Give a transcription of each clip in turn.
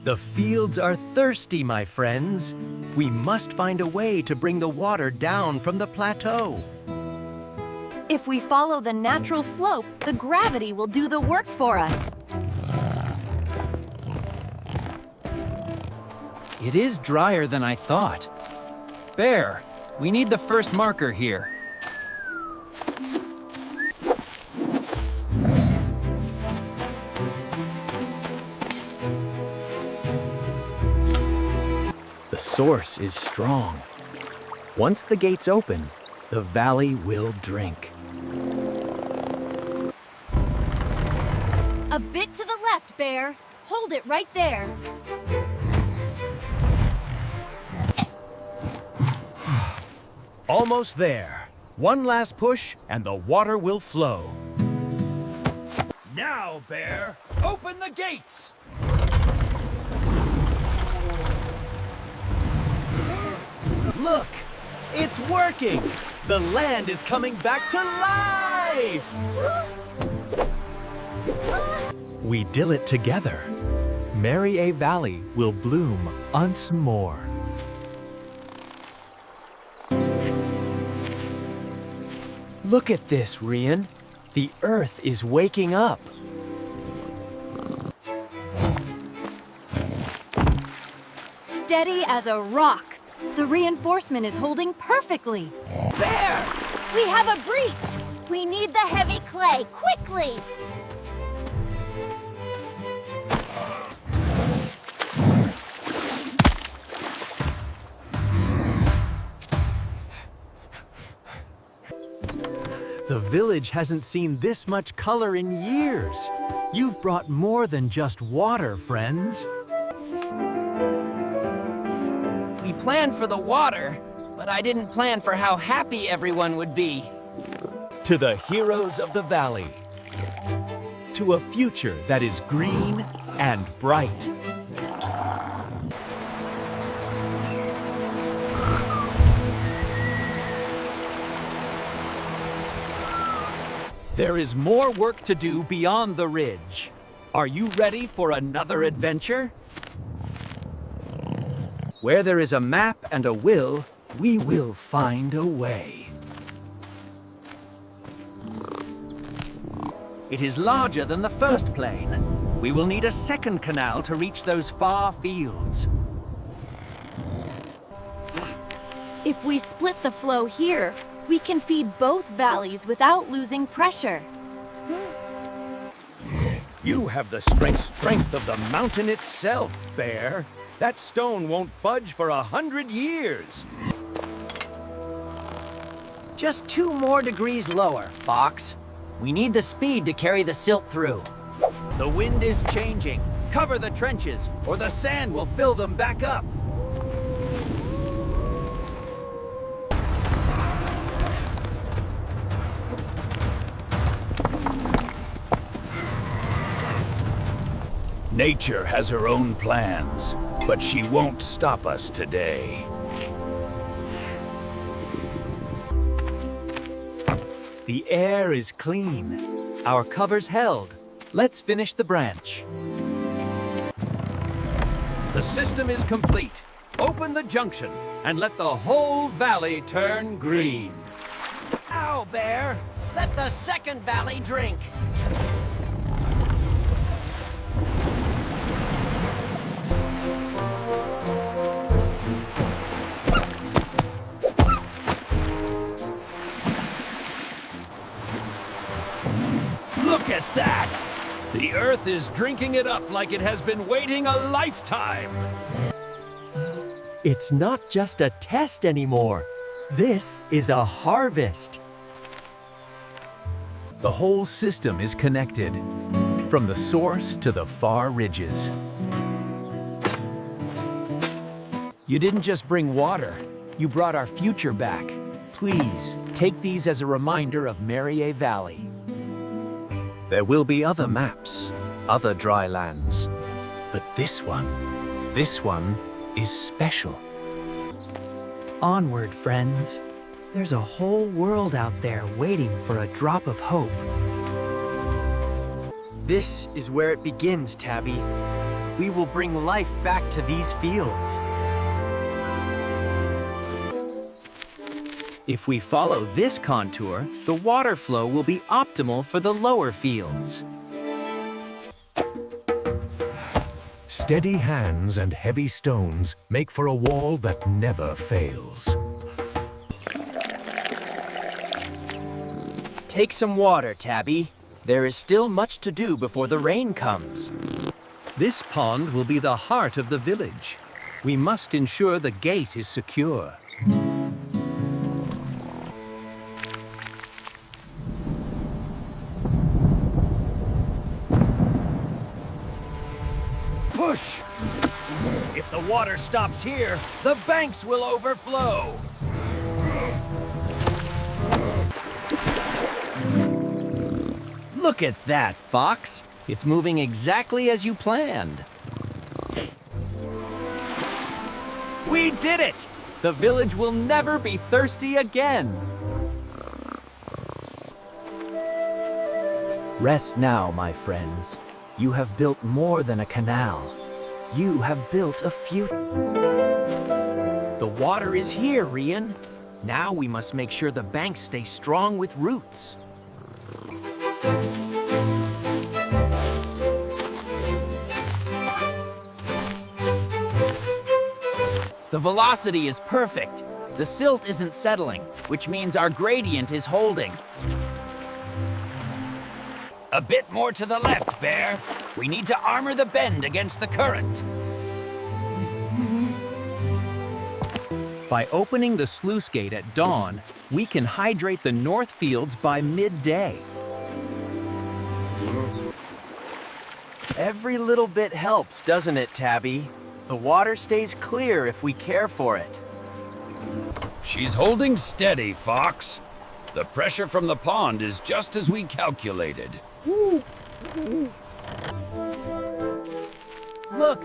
The fields are thirsty, my friends. We must find a way to bring the water down from the plateau. If we follow the natural slope, the gravity will do the work for us. It is drier than I thought. Bear, we need the first marker here. The source is strong. Once the gates open, the valley will drink. A bit to the left, Bear. Hold it right there. Almost there. One last push, and the water will flow. Now, Bear, open the gates! Look! It's working! The land is coming back to life! We did it together. MARYA AI Valley will bloom once more. Look at this, Rian. The earth is waking up. Steady as a rock. The reinforcement is holding perfectly. Bear! We have a breach! We need the heavy clay, quickly! The village hasn't seen this much color in years. You've brought more than just water, friends. We planned for the water, but I didn't plan for how happy everyone would be. To the heroes of the valley. To a future that is green and bright. There is more work to do beyond the ridge. Are you ready for another adventure? Where there is a map and a will, we will find a way. It is larger than the first plane. We will need a second canal to reach those far fields. If we split the flow here, we can feed both valleys without losing pressure. You have the strength of the mountain itself, Bear. That stone won't budge for 100 years. Just 2 more degrees lower, Fox. We need the speed to carry the silt through. The wind is changing. Cover the trenches, or the sand will fill them back up. Nature has her own plans, but she won't stop us today. The air is clean. Our cover's held. Let's finish the branch. The system is complete. Open the junction and let the whole valley turn green. Ow, Bear! Let the second valley drink! Look at that! The earth is drinking it up like it has been waiting a lifetime. It's not just a test anymore. This is a harvest. The whole system is connected, from the source to the far ridges. You didn't just bring water, you brought our future back. Please, take these as a reminder of MARYA Valley. There will be other maps, other dry lands, but this one is special. Onward, friends. There's a whole world out there waiting for a drop of hope. This is where it begins, Tabby. we will bring life back to these fields. If we follow this contour, the water flow will be optimal for the lower fields. Steady hands and heavy stones make for a wall that never fails. Take some water, Tabby. There is still much to do before the rain comes. This pond will be the heart of the village. We must ensure the gate is secure. Push! If the water stops here, the banks will overflow. Look at that, Fox. It's moving exactly as you planned. We did it! The village will never be thirsty again. Rest now, my friends. You have built more than a canal. You have built a future. The water is here, Rian. Now we must make sure the banks stay strong with roots. The velocity is perfect. The silt isn't settling, which means our gradient is holding. A bit more to the left, Bear. We need to armor the bend against the current. By opening the sluice gate at dawn, we can hydrate the north fields by midday. Every little bit helps, doesn't it, Tabby? The water stays clear if we care for it. She's holding steady, Fox. The pressure from the pond is just as we calculated. Look,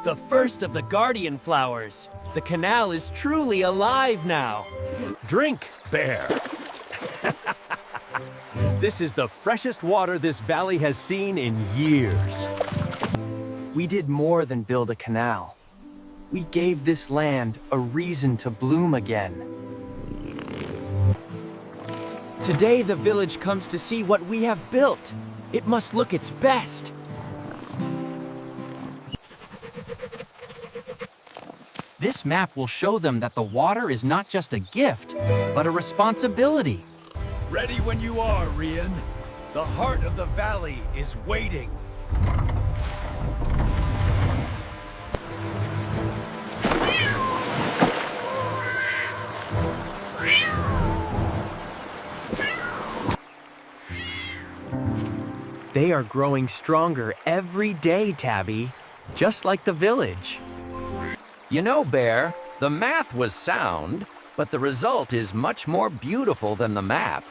the first of the guardian flowers. The canal is truly alive now. Drink, Bear. This is the freshest water this valley has seen in years. We did more than build a canal. We gave this land a reason to bloom again. Today, the village comes to see what we have built. It must look its best. This map will show them that the water is not just a gift, but a responsibility. Ready when you are, Rian. The heart of the valley is waiting. They are growing stronger every day, Tabby, just like the village. You know, Bear, the math was sound, but the result is much more beautiful than the map.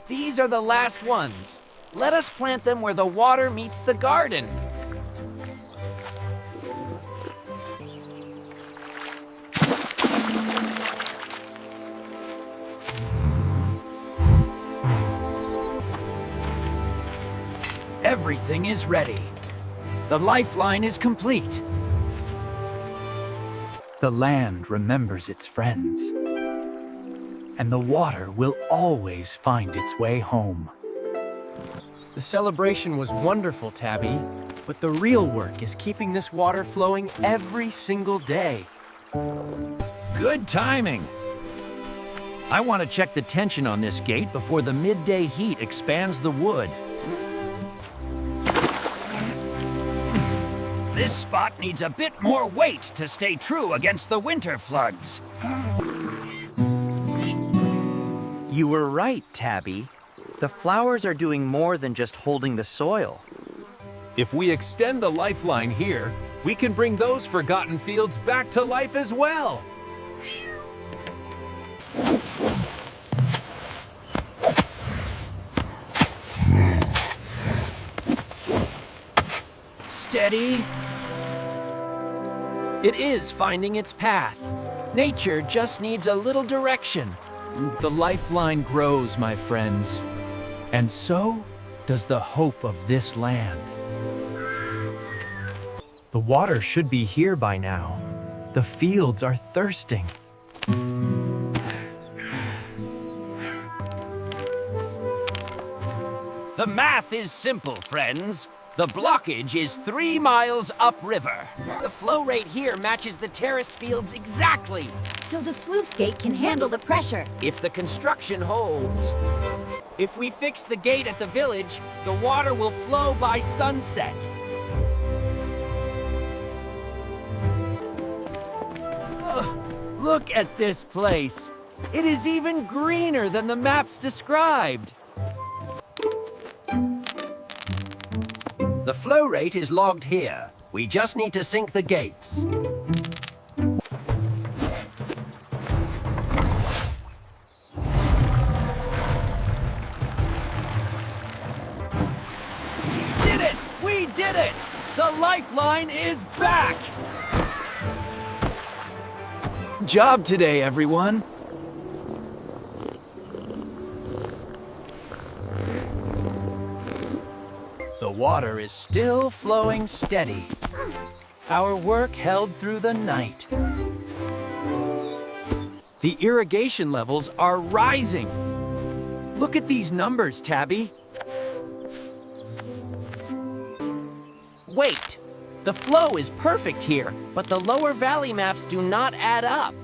These are the last ones. Let us plant them where the water meets the garden. Everything is ready. The lifeline is complete. The land remembers its friends. And the water will always find its way home. The celebration was wonderful, Tabby, but the real work is keeping this water flowing every single day. Good timing. I want to check the tension on this gate before the midday heat expands the wood. This spot needs a bit more weight to stay true against the winter floods. You were right, Tabby. The flowers are doing more than just holding the soil. If we extend the lifeline here, we can bring those forgotten fields back to life as well. Steady. It is finding its path. Nature just needs a little direction. The lifeline grows, my friends. And so does the hope of this land. The water should be here by now. The fields are thirsting. The math is simple, friends. The blockage is 3 miles upriver. The flow rate here matches the terraced fields exactly. So the sluice gate can handle the pressure. If the construction holds. If we fix the gate at the village, the water will flow by sunset. Look at this place. It is even greener than the maps described. The flow rate is logged here. We just need to sink the gates. Did it! We did it! The lifeline is back! Job today, everyone. The water is still flowing steady. Our work held through the night. The irrigation levels are rising. Look at these numbers, Tabby. Wait! The flow is perfect here, but the lower valley maps do not add up.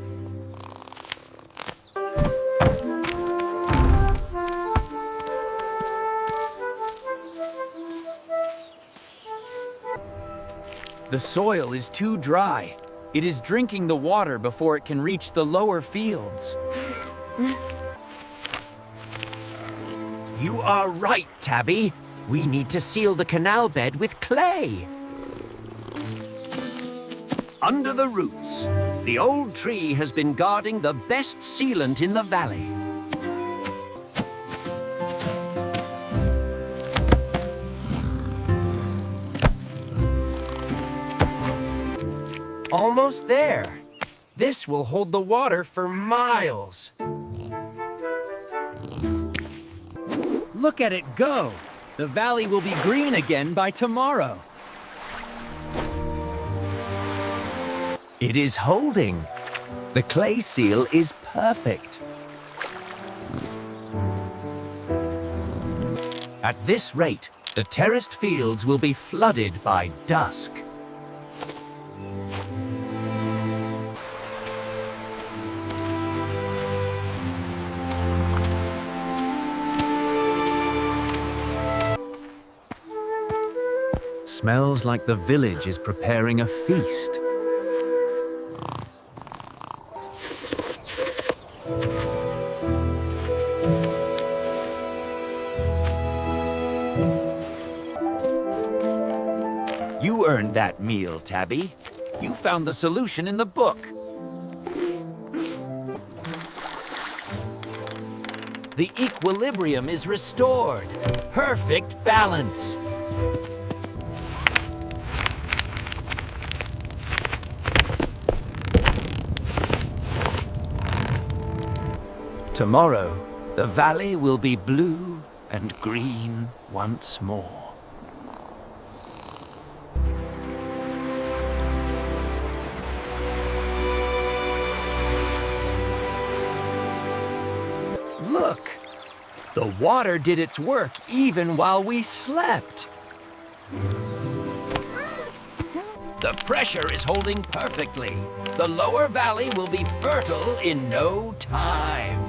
The soil is too dry. It is drinking the water before it can reach the lower fields. You are right, Tabby. We need to seal the canal bed with clay. Under the roots, the old tree has been guarding the best sealant in the valley. Almost there. This will hold the water for miles. Look at it go. The valley will be green again by tomorrow. It is holding. The clay seal is perfect. At this rate, the terraced fields will be flooded by dusk. Smells like the village is preparing a feast. You earned that meal, Tabby. You found the solution in the book. The equilibrium is restored. Perfect balance. Tomorrow, the valley will be blue and green once more. Look! The water did its work even while we slept. The pressure is holding perfectly. The lower valley will be fertile in no time.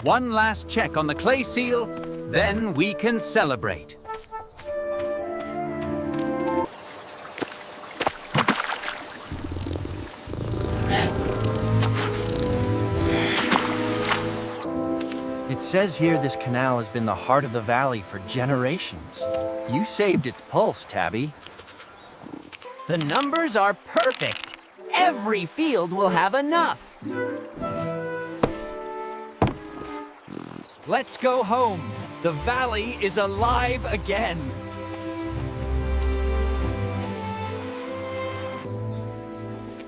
One last check on the clay seal, then we can celebrate. It says here this canal has been the heart of the valley for generations. You saved its pulse, Tabby. The numbers are perfect. Every field will have enough. Let's go home. The valley is alive again.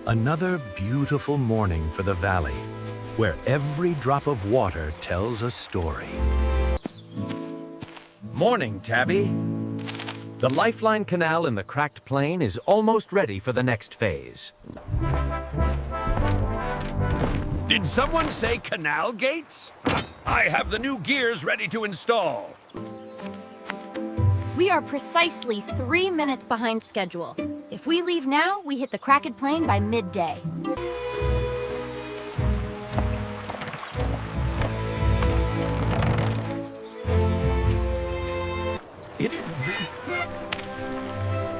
Another beautiful morning for the valley. where every drop of water tells a story. Morning, Tabby. The Lifeline Canal in the cracked plain is almost ready for the next phase. Did someone say canal gates? I have the new gears ready to install. We are precisely 3 minutes behind schedule. If we leave now, we hit the cracked plain by midday.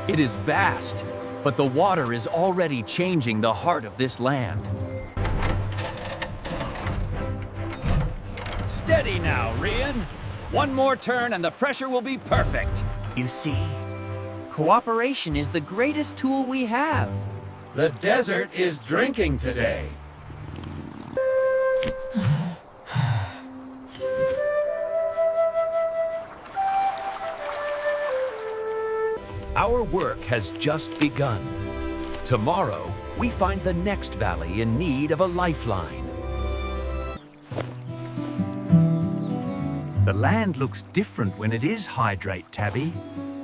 It is vast, but the water is already changing the heart of this land. Steady now, Rian. One more turn and the pressure will be perfect. You see, cooperation is the greatest tool we have. The desert is drinking today. Our work has just begun. Tomorrow, we find the next valley in need of a lifeline. The land looks different when it is hydrate, Tabby.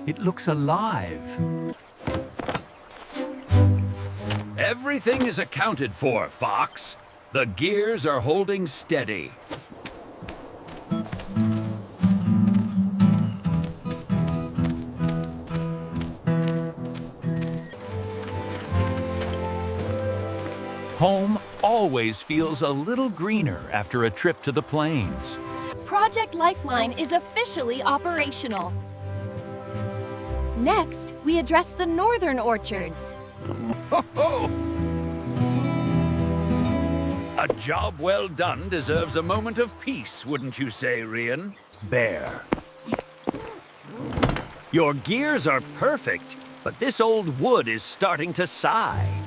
It looks alive. Everything is accounted for, Fox. The gears are holding steady. Home always feels a little greener after a trip to the plains. Project Lifeline is officially operational. Next, we address the northern orchards. A job well done deserves a moment of peace, wouldn't you say, Rian? Bear. Your gears are perfect, but this old wood is starting to sigh.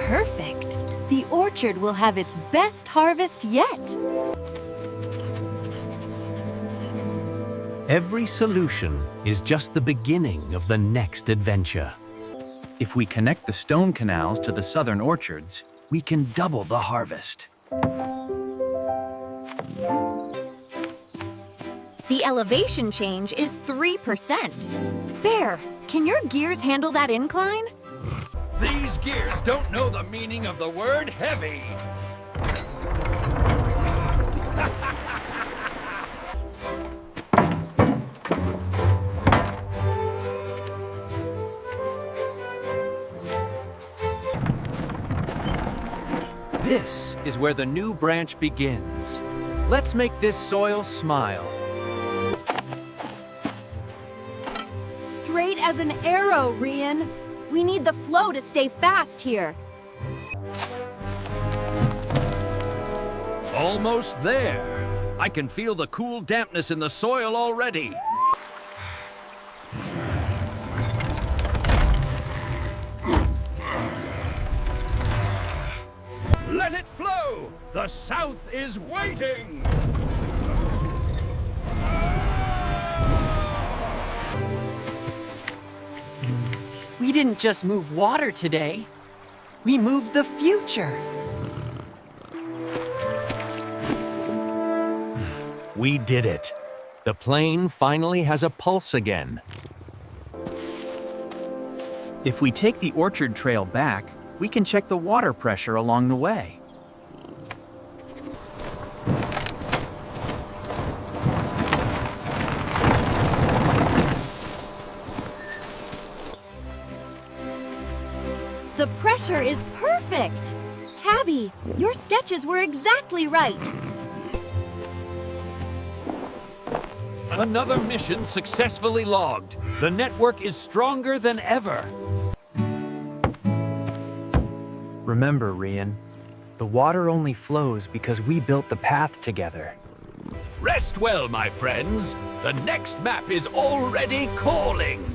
Perfect. The orchard will have its best harvest yet. Every solution is just the beginning of the next adventure. If we connect the stone canals to the southern orchards, we can double the harvest. The elevation change is 3%. Bear, can your gears handle that incline? These gears don't know the meaning of the word heavy. This is where the new branch begins. Let's make this soil smile. Straight as an arrow, Rian. We need the flow to stay fast here. Almost there. I can feel the cool dampness in the soil already. Let it flow! The South is waiting! We didn't just move water today. We moved the future. We did it. The plain finally has a pulse again. If we take the orchard trail back, we can check the water pressure along the way. The pressure is perfect. Tabby, your sketches were exactly right. Another mission successfully logged. The network is stronger than ever. Remember, Rian, the water only flows because we built the path together. Rest well, my friends. The next map is already calling.